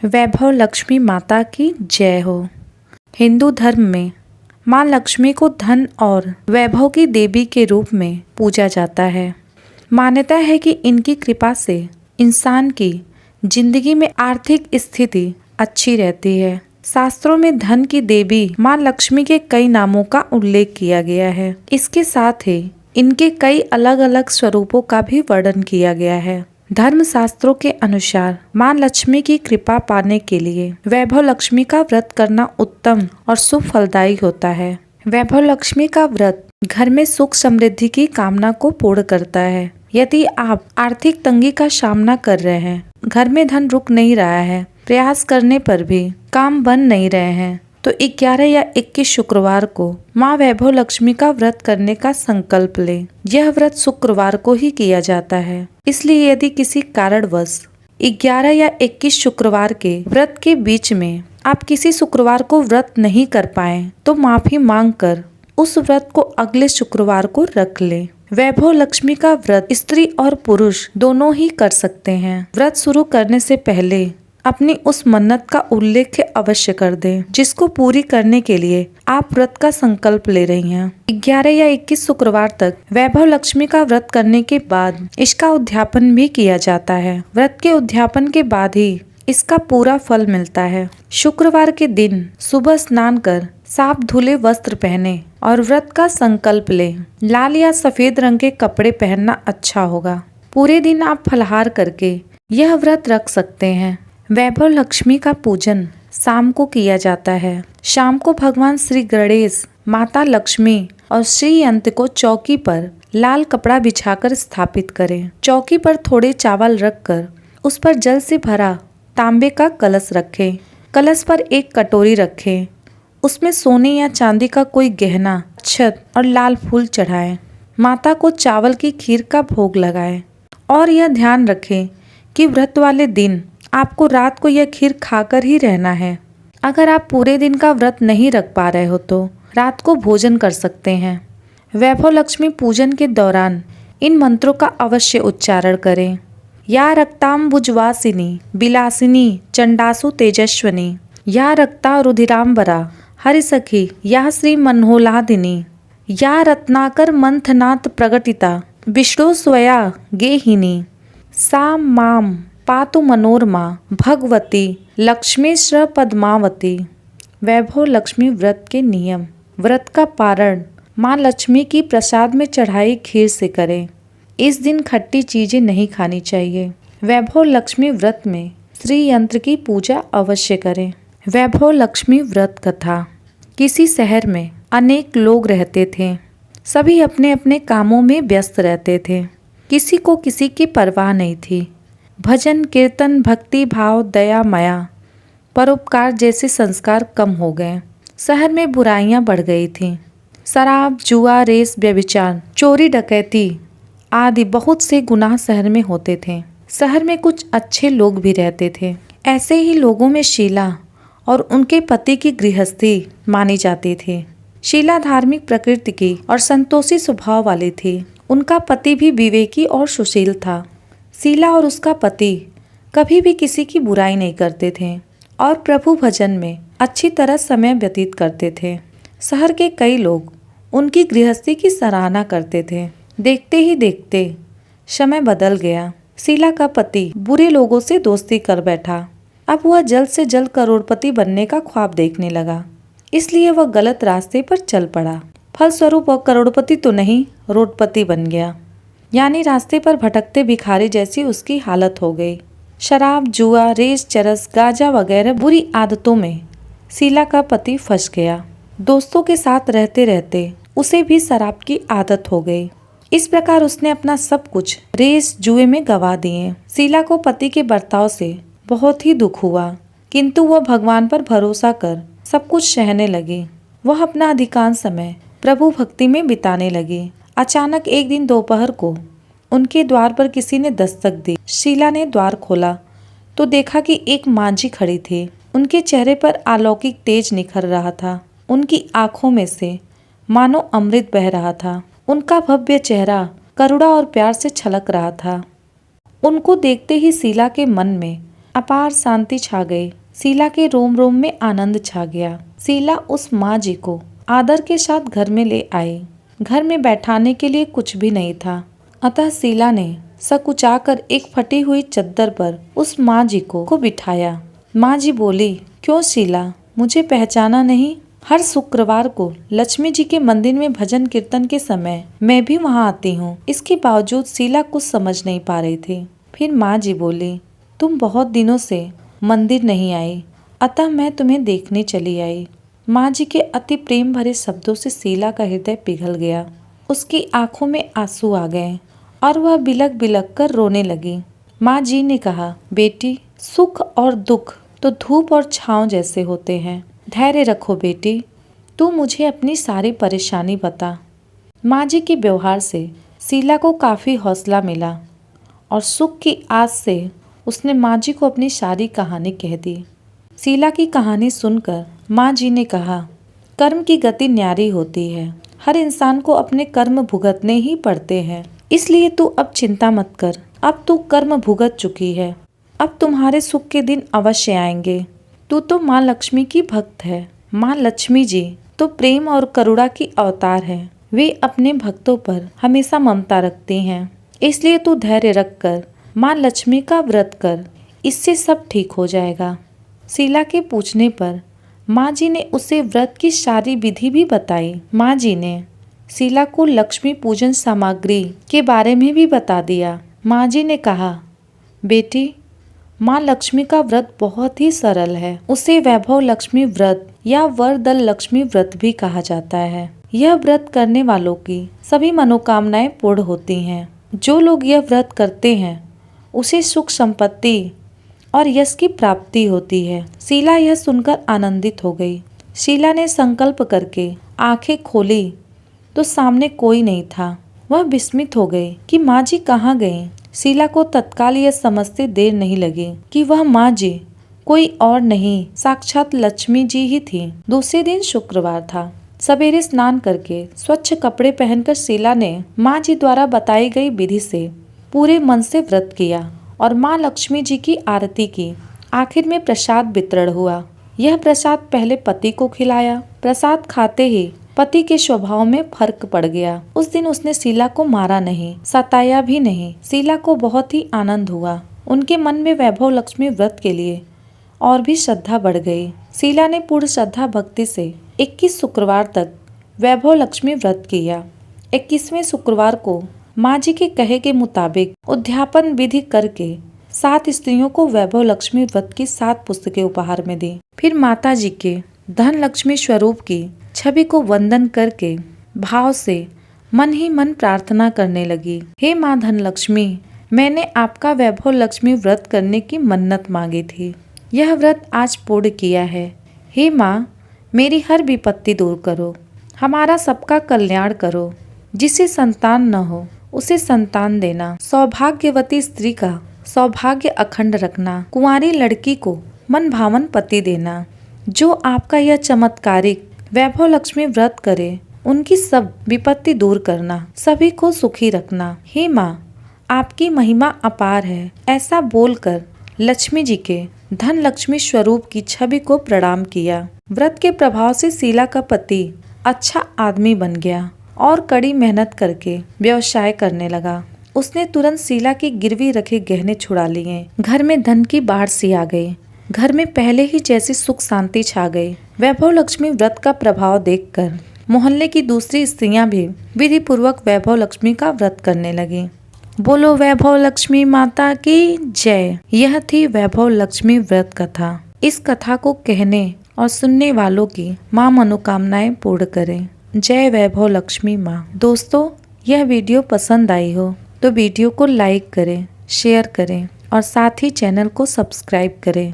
वैभव लक्ष्मी माता की जय हो। हिंदू धर्म में माँ लक्ष्मी को धन और वैभव की देवी के रूप में पूजा जाता है। मान्यता है कि इनकी कृपा से इंसान की जिंदगी में आर्थिक स्थिति अच्छी रहती है। शास्त्रों में धन की देवी माँ लक्ष्मी के कई नामों का उल्लेख किया गया है। इसके साथ ही इनके कई अलग अलग स्वरूपों का भी वर्णन किया गया है। धर्म शास्त्रों के अनुसार माँ लक्ष्मी की कृपा पाने के लिए वैभव लक्ष्मी का व्रत करना उत्तम और शुभ फलदायी होता है। वैभव लक्ष्मी का व्रत घर में सुख समृद्धि की कामना को पूर्ण करता है। यदि आप आर्थिक तंगी का सामना कर रहे हैं, घर में धन रुक नहीं रहा है, प्रयास करने पर भी काम बन नहीं रहे हैं, तो 11 या 21 शुक्रवार को माँ वैभव लक्ष्मी का व्रत करने का संकल्प लें। यह व्रत शुक्रवार को ही किया जाता है, इसलिए यदि किसी कारणवश 11 या 21 शुक्रवार के व्रत के बीच में आप किसी शुक्रवार को व्रत नहीं कर पाए तो माफी मांगकर उस व्रत को अगले शुक्रवार को रख लें। वैभव लक्ष्मी का व्रत स्त्री और पुरुष दोनों ही कर सकते हैं। व्रत शुरू करने से पहले अपनी उस मन्नत का उल्लेख अवश्य कर दें, जिसको पूरी करने के लिए आप व्रत का संकल्प ले रही हैं। 11 या 21 शुक्रवार तक वैभव लक्ष्मी का व्रत करने के बाद इसका उद्यापन भी किया जाता है। व्रत के उद्यापन के बाद ही इसका पूरा फल मिलता है। शुक्रवार के दिन सुबह स्नान कर साफ धुले वस्त्र पहने और व्रत का संकल्प लें। लाल या सफेद रंग के कपड़े पहनना अच्छा होगा। पूरे दिन आप फलाहार करके यह व्रत रख सकते हैं। वैभव लक्ष्मी का पूजन शाम को किया जाता है। शाम को भगवान श्री गणेश, माता लक्ष्मी और श्री यंत्र को चौकी पर लाल कपड़ा बिछाकर स्थापित करें। चौकी पर थोड़े चावल रखकर उस पर जल से भरा तांबे का कलश रखें। कलश पर एक कटोरी रखें। उसमें सोने या चांदी का कोई गहना, अक्षत और लाल फूल चढ़ाएं। माता को चावल की खीर का भोग लगाएं और यह ध्यान रखें कि व्रत वाले दिन आपको रात को यह खीर खाकर ही रहना है। अगर आप पूरे दिन का व्रत नहीं रख पा रहे हो तो रात को भोजन कर सकते हैं। वैभव लक्ष्मी पूजन के दौरान इन मंत्रों का अवश्य उच्चारण करें। या रक्ताम्बुजवासिनी बिलासिनी चंडासु तेजस्वनी, या रक्ता रुधिरांबरा हरिसखी, या श्री मनोहलादिनी, या रत्नाकर मंथनाथ प्रगटिता विष्णु स्वया गेहिनी, सा माम पातु मनोरमा भगवती लक्ष्मीश्र पद्मावती। वैभव लक्ष्मी व्रत के नियम। व्रत का पारण माँ लक्ष्मी की प्रसाद में चढ़ाई खीर से करें। इस दिन खट्टी चीजें नहीं खानी चाहिए। वैभव लक्ष्मी व्रत में श्री यंत्र की पूजा अवश्य करें। वैभव लक्ष्मी व्रत कथा। किसी शहर में अनेक लोग रहते थे। सभी अपने अपने कामों में व्यस्त रहते थे। किसी को किसी की परवाह नहीं थी। भजन कीर्तन भक्ति भाव दया माया परोपकार जैसे संस्कार कम हो गए। शहर में बुराइयां बढ़ गई थीं। शराब, जुआ, रेस, व्यभिचार, चोरी, डकैती आदि बहुत से गुनाह शहर में होते थे। शहर में कुछ अच्छे लोग भी रहते थे। ऐसे ही लोगों में शीला और उनके पति की गृहस्थी मानी जाती थी। शीला धार्मिक प्रकृति की और संतोषी स्वभाव वाली थी। उनका पति भी विवेकी और सुशील था। शीला और उसका पति कभी भी किसी की बुराई नहीं करते थे और प्रभु भजन में अच्छी तरह समय व्यतीत करते थे। शहर के कई लोग उनकी गृहस्थी की सराहना करते थे। देखते ही देखते समय बदल गया। शीला का पति बुरे लोगों से दोस्ती कर बैठा। अब वह जल्द से जल्द करोड़पति बनने का ख्वाब देखने लगा, इसलिए वह गलत रास्ते पर चल पड़ा। फलस्वरूप वह करोड़पति तो नहीं, रोडपति बन गया, यानी रास्ते पर भटकते भिखारी जैसी उसकी हालत हो गई। शराब, जुआ, रेस, चरस, गांजा वगैरह बुरी आदतों में शीला का पति फंस गया। दोस्तों के साथ रहते रहते उसे भी शराब की आदत हो गई। इस प्रकार उसने अपना सब कुछ रेस जुए में गंवा दिए। शीला को पति के बर्ताव से बहुत ही दुख हुआ, किंतु वह भगवान पर भरोसा कर सब कुछ सहने लगी। वह अपना अधिकांश समय प्रभु भक्ति में बिताने लगी। अचानक एक दिन दोपहर को उनके द्वार पर किसी ने दस्तक दी। शीला ने द्वार खोला तो देखा कि एक मांझी खड़ी थी। उनके चेहरे पर अलौकिक तेज निखर रहा था। उनकी आंखों में से मानो अमृत बह रहा था। उनका भव्य चेहरा करुणा और प्यार से छलक रहा था। उनको देखते ही शीला के मन में अपार शांति छा गई। शीला के रोम रोम में आनंद छा गया। शीला उस माँ जी को आदर के साथ घर में ले आई। घर में बैठाने के लिए कुछ भी नहीं था, अतः शीला ने सकुचाकर एक फटी हुई चद्दर पर उस माँ जी को बिठाया। माँ जी बोली, क्यों शीला, मुझे पहचाना नहीं? हर शुक्रवार को लक्ष्मी जी के मंदिर में भजन कीर्तन के समय मैं भी वहाँ आती हूँ। इसके बावजूद शीला कुछ समझ नहीं पा रही थी। फिर माँ जी बोली, तुम बहुत दिनों से मंदिर नहीं आई, अतः मैं तुम्हें देखने चली आई। माँ जी के अति प्रेम भरे शब्दों से शीला का हृदय पिघल गया। उसकी आंखों में आंसू आ गए और वह बिलक बिलक कर रोने लगी। माँ जी ने कहा, बेटी, सुख और दुख तो धूप और छांव जैसे होते हैं। धैर्य रखो बेटी, तू मुझे अपनी सारी परेशानी बता। माँ जी के व्यवहार से शीला को काफ़ी हौसला मिला और सुख की आस से उसने माँ जी को अपनी सारी कहानी कह दी। शीला की कहानी सुनकर माँ जी ने कहा, कर्म की गति न्यारी होती है। हर इंसान को अपने कर्म भुगतने ही पड़ते हैं, इसलिए तू अब चिंता मत कर। अब तू कर्म भुगत चुकी है, अब तुम्हारे सुख के दिन अवश्य आएंगे। तू तो माँ लक्ष्मी की भक्त है। माँ लक्ष्मी जी तो प्रेम और करुणा की अवतार है। वे अपने भक्तों पर हमेशा ममता रखती हैं, इसलिए तू धैर्य रखकर माँ लक्ष्मी का व्रत कर, इससे सब ठीक हो जाएगा। शीला के पूछने पर माँ जी ने उसे व्रत की सारी विधि भी बताई। माँ जी ने शीला को लक्ष्मी पूजन सामग्री के बारे में भी बता दिया। माँ जी ने कहा, बेटी, माँ लक्ष्मी का व्रत बहुत ही सरल है। उसे वैभव लक्ष्मी व्रत या वरदल लक्ष्मी व्रत भी कहा जाता है। यह व्रत करने वालों की सभी मनोकामनाएं पूर्ण होती हैं। जो लोग यह व्रत करते हैं उसे सुख संपत्ति और यश की प्राप्ति होती है। शीला यह सुनकर आनंदित हो गई। शीला ने संकल्प करके आंखें खोली तो सामने कोई नहीं था। वह विस्मित हो गई कि माँ जी कहाँ गईं। शीला को तत्काल यह समझते देर नहीं लगी कि वह माँ जी कोई और नहीं, साक्षात लक्ष्मी जी ही थी। दूसरे दिन शुक्रवार था। सवेरे स्नान करके स्वच्छ कपड़े पहनकर शीला ने माँ जी द्वारा बताई गई विधि से पूरे मन से व्रत किया और माँ लक्ष्मी जी की आरती की। आखिर में प्रसाद वितरण हुआ। यह प्रसाद पहले पति को खिलाया। प्रसाद खाते ही पति के स्वभाव में फर्क पड़ गया। उस दिन उसने शीला को मारा नहीं, सताया भी नहीं। शीला को बहुत ही आनंद हुआ। उनके मन में वैभव लक्ष्मी व्रत के लिए और भी श्रद्धा बढ़ गई। शीला ने पूर्ण श्रद्धा भक्ति से 21 शुक्रवार तक वैभव लक्ष्मी व्रत किया। 21वें शुक्रवार को माँ जी के कहे के मुताबिक उद्यापन विधि करके 7 स्त्रियों को वैभव लक्ष्मी व्रत की 7 पुस्तकें उपहार में दी। फिर माता जी के धन लक्ष्मी स्वरूप की छवि को वंदन करके भाव से मन ही मन प्रार्थना करने लगी। हे माँ धन लक्ष्मी, मैंने आपका वैभव लक्ष्मी व्रत करने की मन्नत मांगी थी। यह व्रत आज पूर्ण किया है। हे माँ, मेरी हर विपत्ति दूर करो, हमारा सबका कल्याण करो। जिसे संतान न हो उसे संतान देना, सौभाग्यवती स्त्री का सौभाग्य अखंड रखना, कुंवारी लड़की को मन भावन पति देना। जो आपका यह चमत्कारिक वैभव लक्ष्मी व्रत करे उनकी सब विपत्ति दूर करना, सभी को सुखी रखना। हे माँ, आपकी महिमा अपार है। ऐसा बोलकर लक्ष्मी जी के धन लक्ष्मी स्वरूप की छवि को प्रणाम किया। व्रत के प्रभाव से शीला का पति अच्छा आदमी बन गया और कड़ी मेहनत करके व्यवसाय करने लगा। उसने तुरंत शीला की गिरवी रखे गहने छुड़ा लिए। घर में धन की बाढ़ सी आ गई। घर में पहले ही जैसी सुख शांति छा गई। वैभव लक्ष्मी व्रत का प्रभाव देखकर मोहल्ले की दूसरी स्त्रियां भी विधि पूर्वक वैभव लक्ष्मी का व्रत करने लगी। बोलो वैभव लक्ष्मी माता की जय। यह थी वैभव लक्ष्मी व्रत कथा। इस कथा को कहने और सुनने वालों की माँ मनोकामनाएं पूर्ण करें। जय वैभव लक्ष्मी माँ। दोस्तों, यह वीडियो पसंद आई हो तो वीडियो को लाइक करें, शेयर करें और साथ ही चैनल को सब्सक्राइब करें।